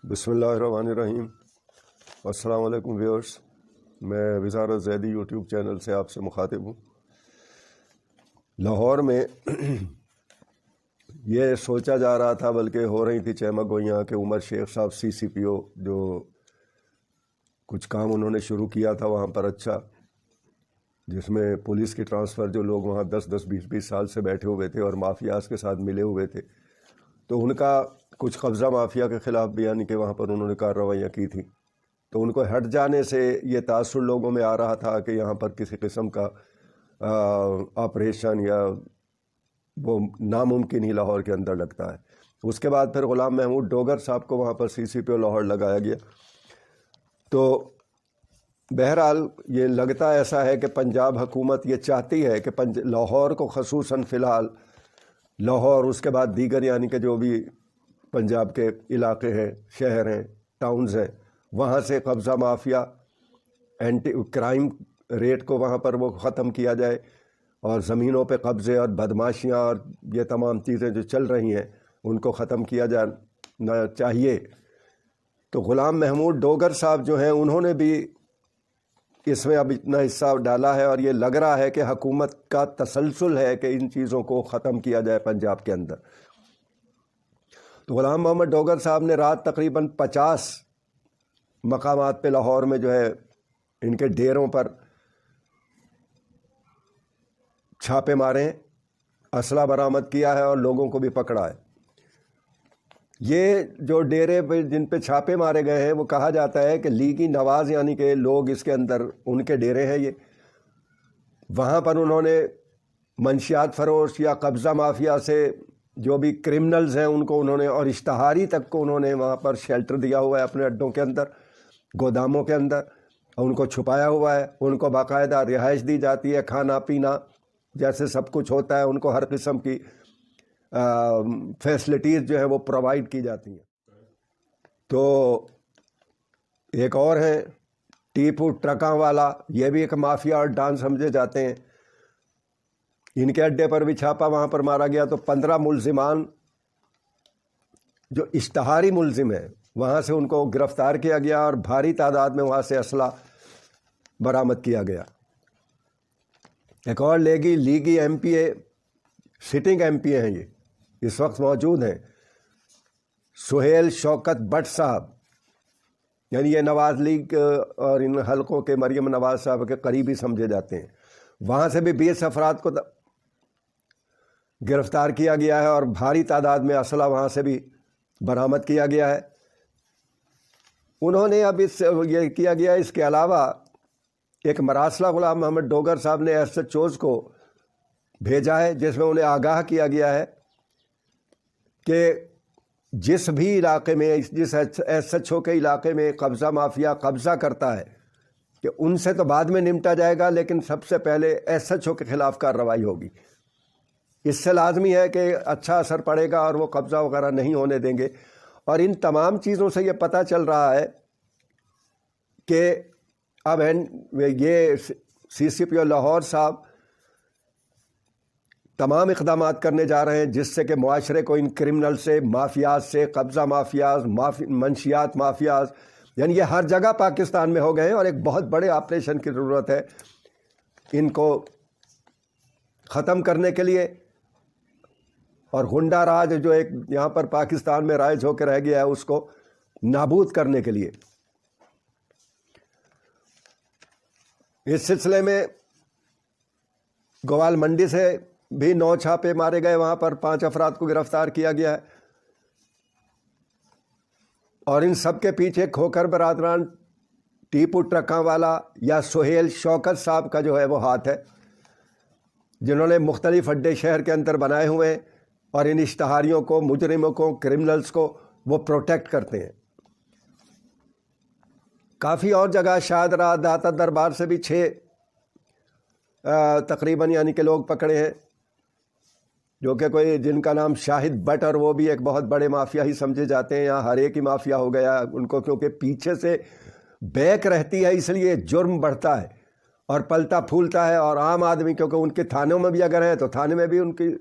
بسم اللہ الرحمن الرحیم۔ السلام علیکم ویورز، میں وزارت زیدی یوٹیوب چینل سے آپ سے مخاطب ہوں۔ لاہور میں یہ سوچا جا رہا تھا، بلکہ ہو رہی تھی چہمہ گوئیاں کہ عمر شیخ صاحب CCPO جو کچھ کام انہوں نے شروع کیا تھا وہاں پر، اچھا، جس میں پولیس کی ٹرانسفر، جو لوگ وہاں 10-20 سال سے بیٹھے ہوئے تھے اور مافیاز کے ساتھ ملے ہوئے تھے، تو ان کا کچھ قبضہ مافیا کے خلاف بھی، یعنی کہ وہاں پر انہوں نے کارروائیاں کی تھیں، تو ان کو ہٹ جانے سے یہ تاثر لوگوں میں آ رہا تھا کہ یہاں پر کسی قسم کا آپریشن یا وہ ناممکن ہی لاہور کے اندر لگتا ہے۔ اس کے بعد پھر غلام محمود ڈوگر صاحب کو وہاں پر CCPO لاہور لگایا گیا۔ تو بہرحال یہ لگتا ایسا ہے کہ پنجاب حکومت یہ چاہتی ہے کہ لاہور کو خصوصاً فی الحال لاہور، اس کے بعد دیگر یعنی کہ جو بھی پنجاب کے علاقے ہیں، شہر ہیں، ٹاؤنز ہیں، وہاں سے قبضہ مافیا، اینٹی کرائم ریٹ کو وہاں پر وہ ختم کیا جائے، اور زمینوں پہ قبضے اور بدماشیاں اور یہ تمام چیزیں جو چل رہی ہیں ان کو ختم کیا جانا چاہیے۔ تو غلام محمود ڈوگر صاحب جو ہیں، انہوں نے بھی اس میں اب اتنا حصہ ڈالا ہے، اور یہ لگ رہا ہے کہ حکومت کا تسلسل ہے کہ ان چیزوں کو ختم کیا جائے پنجاب کے اندر۔ تو غلام محمد ڈوگر صاحب نے رات تقریباً 50 مقامات پہ لاہور میں جو ہے ان کے ڈیروں پر چھاپے مارے ہیں، اسلحہ برآمد کیا ہے اور لوگوں کو بھی پکڑا ہے۔ یہ جو ڈیرے پہ جن پہ چھاپے مارے گئے ہیں، وہ کہا جاتا ہے کہ لیگی نواز یعنی کہ لوگ اس کے اندر ان کے ڈیرے ہیں یہ، وہاں پر انہوں نے منشیات فروش یا قبضہ مافیا سے جو بھی کرمنلز ہیں ان کو انہوں نے، اور اشتہاری تک کو انہوں نے وہاں پر شیلٹر دیا ہوا ہے اپنے اڈوں کے اندر، گوداموں کے اندر، اور ان کو چھپایا ہوا ہے۔ ان کو باقاعدہ رہائش دی جاتی ہے، کھانا پینا جیسے سب کچھ ہوتا ہے، ان کو ہر قسم کی فیسلٹیز جو ہے وہ پرووائڈ کی جاتی ہیں۔ تو ایک اور ہیں ٹیپو ٹرکاں والا، یہ بھی ایک مافیا اور ڈان سمجھے جاتے ہیں، ان کے اڈے پر بھی چھاپا وہاں پر مارا گیا۔ تو 15 ملزمان جو اشتہاری ملزم ہیں وہاں سے ان کو گرفتار کیا گیا، اور بھاری تعداد میں وہاں سے اسلحہ برآمد کیا گیا۔ ایک اور لیگی MPA، سٹنگ MPA ہیں، یہ اس وقت موجود ہیں، سہیل شوکت بٹ صاحب، یعنی یہ نواز لیگ اور ان حلقوں کے مریم نواز صاحب کے قریبی سمجھے جاتے ہیں۔ وہاں سے بھی 20 افراد کو گرفتار کیا گیا ہے، اور بھاری تعداد میں اسلحہ وہاں سے بھی برآمد کیا گیا ہے۔ انہوں نے اب یہ کیا گیا، اس کے علاوہ ایک مراسلہ غلام محمد ڈوگر صاحب نے SHOs کو بھیجا ہے، جس میں انہیں آگاہ کیا گیا ہے کہ جس بھی علاقے میں، جس SHO کے علاقے میں قبضہ مافیا قبضہ کرتا ہے، کہ ان سے تو بعد میں نمٹا جائے گا، لیکن سب سے پہلے SHO کے خلاف کارروائی ہوگی۔ اس سے لازمی ہے کہ اچھا اثر پڑے گا اور وہ قبضہ وغیرہ نہیں ہونے دیں گے۔ اور ان تمام چیزوں سے یہ پتہ چل رہا ہے کہ اب یہ CCPO لاہور صاحب تمام اقدامات کرنے جا رہے ہیں جس سے کہ معاشرے کو ان کرمنل سے، مافیاز سے، قبضہ مافیاز، منشیات مافیاز، یعنی یہ ہر جگہ پاکستان میں ہو گئے ہیں، اور ایک بہت بڑے آپریشن کی ضرورت ہے ان کو ختم کرنے کے لیے، اور غنڈہ راج جو ایک یہاں پر پاکستان میں رائج ہو کے رہ گیا ہے اس کو نابود کرنے کے لیے۔ اس سلسلے میں گوال منڈی سے بھی 9 چھاپے مارے گئے، وہاں پر 5 افراد کو گرفتار کیا گیا ہے، اور ان سب کے پیچھے کھوکھر برادران ٹیپو ٹرکاں والا یا سہیل شوکت صاحب کا جو ہے وہ ہاتھ ہے، جنہوں نے مختلف اڈے شہر کے اندر بنائے ہوئے ہیں، اور ان اشتہاریوں کو، مجرموں کو، کرمنلز کو وہ پروٹیکٹ کرتے ہیں۔ کافی اور جگہ شاہد راہ داتا دربار سے بھی 6 تقریباً یعنی کہ لوگ پکڑے ہیں، جو کہ کوئی جن کا نام شاہد بٹ، اور وہ بھی ایک بہت بڑے مافیا ہی سمجھے جاتے ہیں۔ یہاں ہر ایک ہی مافیا ہو گیا ان کو، کیونکہ پیچھے سے بیک رہتی ہے، اس لیے جرم بڑھتا ہے اور پلتا پھولتا ہے، اور عام آدمی کیونکہ ان کے تھانوں میں بھی اگر ہے تو تھانے میں بھی ان کی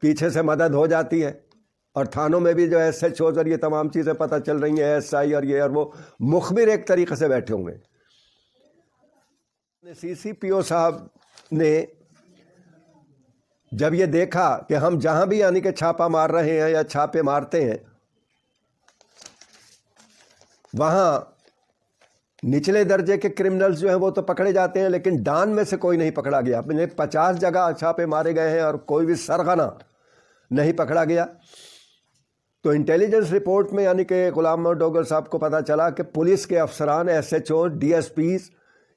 پیچھے سے مدد ہو جاتی ہے، اور تھانوں میں بھی جو ایس ایچ اوز اور یہ تمام چیزیں پتہ چل رہی ہیں، ایس آئی اور یہ اور وہ مخبر ایک طریقے سے بیٹھے ہوئے. سی سی پی او صاحب نے جب یہ دیکھا کہ ہم جہاں بھی یعنی کہ چھاپا مار رہے ہیں یا چھاپے مارتے ہیں وہاں نچلے درجے کے کرمنلز جو ہیں وہ تو پکڑے جاتے ہیں، لیکن ڈان میں سے کوئی نہیں پکڑا گیا. 50 جگہ چھاپے مارے گئے ہیں اور کوئی بھی سرغنہ نہیں پکڑا گیا. تو انٹیلیجنس رپورٹ میں یعنی کہ غلام محمد ڈوگر صاحب کو پتہ چلا کہ پولیس کے افسران، S H O, D S Ps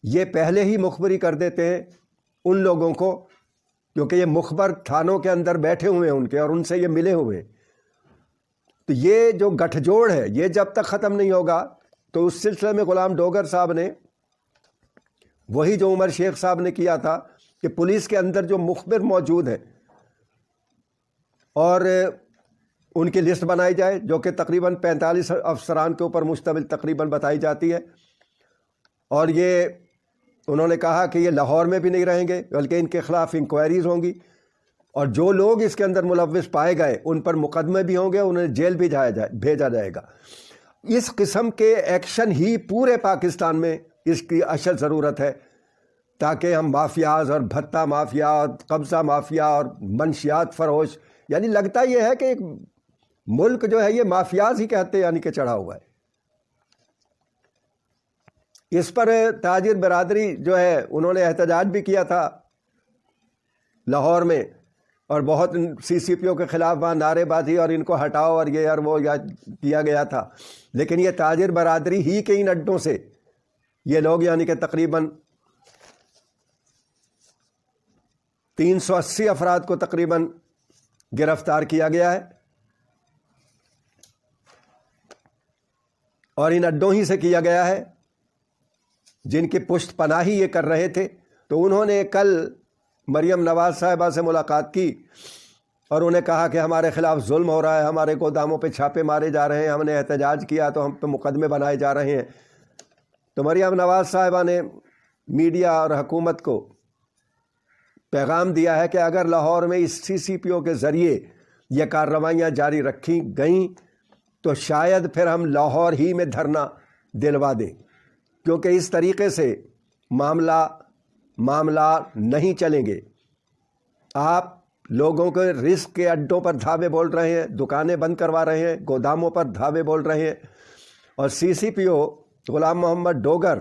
یہ پہلے ہی مخبری کر دیتے ہیں ان لوگوں کو، کیونکہ یہ مخبر تھانوں کے اندر بیٹھے ہوئے ہیں ان کے اور ان سے یہ ملے ہوئے. تو یہ جو گٹھ جوڑ ہے یہ جب تک ختم نہیں ہوگا تو اس سلسلے میں غلام ڈوگر صاحب نے وہی جو عمر شیخ صاحب نے کیا تھا کہ پولیس کے اندر جو مخبر موجود ہیں اور ان کی لسٹ بنائی جائے، جو کہ تقریباً 45 افسران کے اوپر مشتمل تقریباً بتائی جاتی ہے. اور یہ انہوں نے کہا کہ یہ لاہور میں بھی نہیں رہیں گے بلکہ ان کے خلاف انکوائریز ہوں گی، اور جو لوگ اس کے اندر ملوث پائے گئے ان پر مقدمے بھی ہوں گے، انہیں جیل بھی بھیجا جائے گا. اس قسم کے ایکشن ہی پورے پاکستان میں اس کی اشد ضرورت ہے، تاکہ ہم مافیاز اور بھتہ مافیا اور قبضہ مافیا اور منشیات فروش، یعنی لگتا یہ ہے کہ ایک ملک جو ہے یہ مافیاز ہی کہتے یعنی کہ چڑھا ہوا ہے. اس پر تاجر برادری جو ہے انہوں نے احتجاج بھی کیا تھا لاہور میں، اور بہت سی سی پی او کے خلاف وہاں نعرے بازی اور ان کو ہٹاؤ اور یہ اور وہ کیا گیا تھا. لیکن یہ تاجر برادری ہی کے ان اڈوں سے یہ لوگ یعنی کہ تقریباً 380 افراد کو تقریباً گرفتار کیا گیا ہے، اور ان اڈوں ہی سے کیا گیا ہے جن کی پشت پناہی یہ کر رہے تھے. تو انہوں نے کل مریم نواز صاحبہ سے ملاقات کی اور انہیں کہا کہ ہمارے خلاف ظلم ہو رہا ہے، ہمارے گوداموں پہ چھاپے مارے جا رہے ہیں، ہم نے احتجاج کیا تو ہم پہ مقدمے بنائے جا رہے ہیں. تو مریم نواز صاحبہ نے میڈیا اور حکومت کو پیغام دیا ہے کہ اگر لاہور میں اس سی سی پی او کے ذریعے یہ کارروائیاں جاری رکھی گئیں تو شاید پھر ہم لاہور ہی میں دھرنا دلوا دیں، کیونکہ اس طریقے سے معاملہ نہیں چلیں گے. آپ لوگوں کے رزق کے اڈوں پر دھاوے بول رہے ہیں، دکانیں بند کروا رہے ہیں، گوداموں پر دھاوے بول رہے ہیں، اور سی سی پی او غلام محمد ڈوگر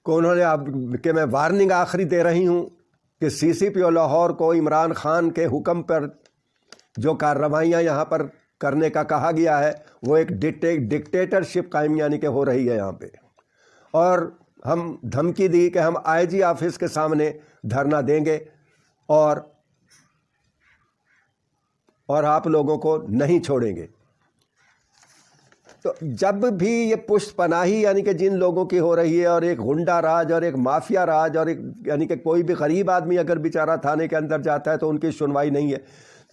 کو انہوں نے اب کہ میں وارننگ آخری دے رہی ہوں کہ سی سی پی او لاہور کو عمران خان کے حکم پر جو کارروائیاں یہاں پر کرنے کا کہا گیا ہے وہ ایک ڈکٹیٹرشپ قائم یعنی کہ ہو رہی ہے یہاں پہ. اور ہم دھمکی دی کہ ہم آئی جی آفس کے سامنے دھرنا دیں گے اور آپ لوگوں کو نہیں چھوڑیں گے. تو جب بھی یہ پشت پناہی یعنی کہ جن لوگوں کی ہو رہی ہے، اور ایک غنڈہ راج اور ایک مافیا راج، اور ایک یعنی کہ کوئی بھی غریب آدمی اگر بیچارہ تھانے کے اندر جاتا ہے تو ان کی سنوائی نہیں ہے،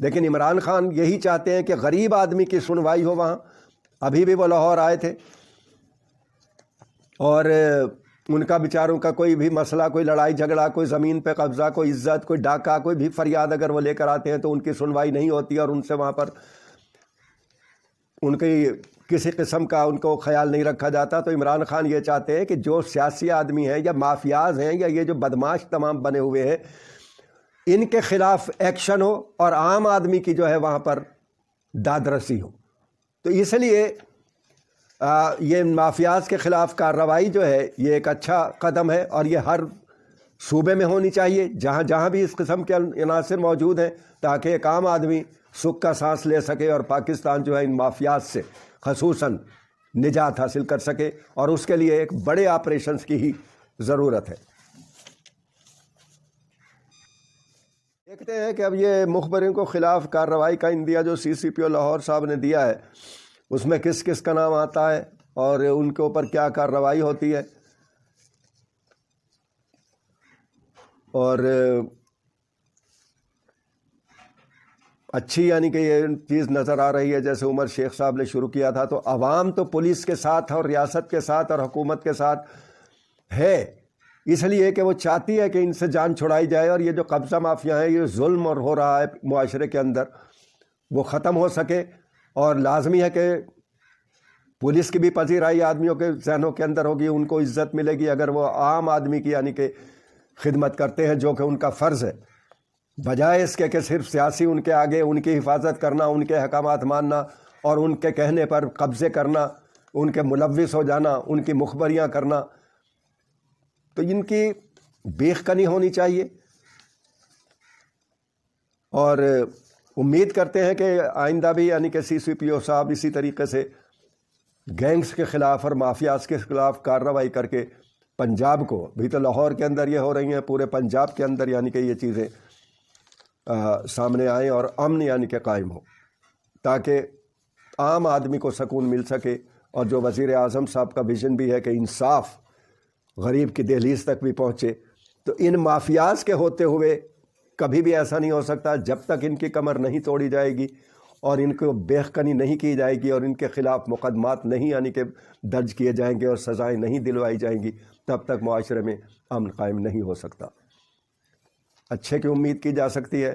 لیکن عمران خان یہی چاہتے ہیں کہ غریب آدمی کی سنوائی ہو وہاں. ابھی بھی وہ لاہور آئے تھے اور ان کا بیچاروں کا کوئی بھی مسئلہ، کوئی لڑائی جھگڑا، کوئی زمین پہ قبضہ، کوئی عزت، کوئی ڈاکہ، کوئی بھی فریاد اگر وہ لے کر آتے ہیں تو ان کی سنوائی نہیں ہوتی، اور ان سے وہاں پر ان کی کسی قسم کا ان کو خیال نہیں رکھا جاتا. تو عمران خان یہ چاہتے ہیں کہ جو سیاسی آدمی ہیں یا مافیاز ہیں یا یہ جو بدماش تمام بنے ہوئے ہیں ان کے خلاف ایکشن ہو اور عام آدمی کی جو ہے وہاں پر داد رسی ہو. تو اس لیے یہ مافیاز کے خلاف کارروائی جو ہے یہ ایک اچھا قدم ہے، اور یہ ہر صوبے میں ہونی چاہیے جہاں جہاں بھی اس قسم کے عناصر موجود ہیں، تاکہ ایک عام آدمی سکھ کا سانس لے سکے اور پاکستان جو ہے ان مافیاز سے خصوصاً نجات حاصل کر سکے. اور اس کے لیے ایک بڑے آپریشنز کی ہی ضرورت ہے. دیکھتے ہیں کہ اب یہ مخبرین کو خلاف کارروائی کا عندیہ جو سی سی پی او لاہور صاحب نے دیا ہے اس میں کس کس کا نام آتا ہے اور ان کے اوپر کیا کارروائی ہوتی ہے. اور اچھی یعنی کہ یہ چیز نظر آ رہی ہے جیسے عمر شیخ صاحب نے شروع کیا تھا. تو عوام تو پولیس کے ساتھ اور ریاست کے ساتھ اور حکومت کے ساتھ ہے، اس لیے کہ وہ چاہتی ہے کہ ان سے جان چھڑائی جائے اور یہ جو قبضہ مافیا ہے، یہ ظلم اور ہو رہا ہے معاشرے کے اندر، وہ ختم ہو سکے. اور لازمی ہے کہ پولیس کی بھی پذیرائی آدمیوں کے ذہنوں کے اندر ہوگی، ان کو عزت ملے گی اگر وہ عام آدمی کی یعنی کہ خدمت کرتے ہیں، جو کہ ان کا فرض ہے، بجائے اس کے کہ صرف سیاسی ان کے آگے ان کی حفاظت کرنا، ان کے احکامات ماننا اور ان کے کہنے پر قبضے کرنا، ان کے ملوث ہو جانا، ان کی مخبریاں کرنا. تو ان کی بیخ کنی ہونی چاہیے. اور امید کرتے ہیں کہ آئندہ بھی یعنی کہ سی سی پی او صاحب اسی طریقے سے گینگز کے خلاف اور مافیاز کے خلاف کارروائی کر کے پنجاب کو، بھی تو لاہور کے اندر یہ ہو رہی ہیں، پورے پنجاب کے اندر یعنی کہ یہ چیزیں سامنے آئیں اور امن یعنی کہ قائم ہو، تاکہ عام آدمی کو سکون مل سکے. اور جو وزیر اعظم صاحب کا ویژن بھی ہے کہ انصاف غریب کی دہلیز تک بھی پہنچے، تو ان مافیاز کے ہوتے ہوئے کبھی بھی ایسا نہیں ہو سکتا جب تک ان کی کمر نہیں توڑی جائے گی اور ان کو بیخ کنی نہیں کی جائے گی اور ان کے خلاف مقدمات نہیں یعنی کہ درج کیے جائیں گے اور سزائیں نہیں دلوائی جائیں گی، تب تک معاشرے میں امن قائم نہیں ہو سکتا. اچھے کی امید کی جا سکتی ہے.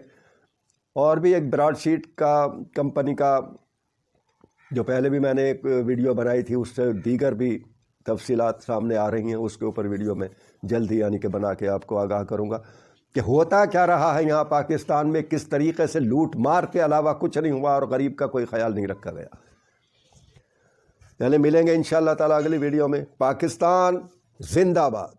اور بھی ایک براڈ شیٹ کا کمپنی کا جو پہلے بھی میں نے ایک ویڈیو بنائی تھی، اس سے دیگر بھی تفصیلات سامنے آ رہی ہیں، اس کے اوپر ویڈیو میں جلد ہی یعنی کہ بنا کے آپ کو آگاہ کروں گا کہ ہوتا کیا رہا ہے یہاں پاکستان میں، کس طریقے سے لوٹ مار کے علاوہ کچھ نہیں ہوا اور غریب کا کوئی خیال نہیں رکھا گیا. یعنی ملیں گے انشاءاللہ تعالیٰ اگلی ویڈیو میں. پاکستان زندہ باد.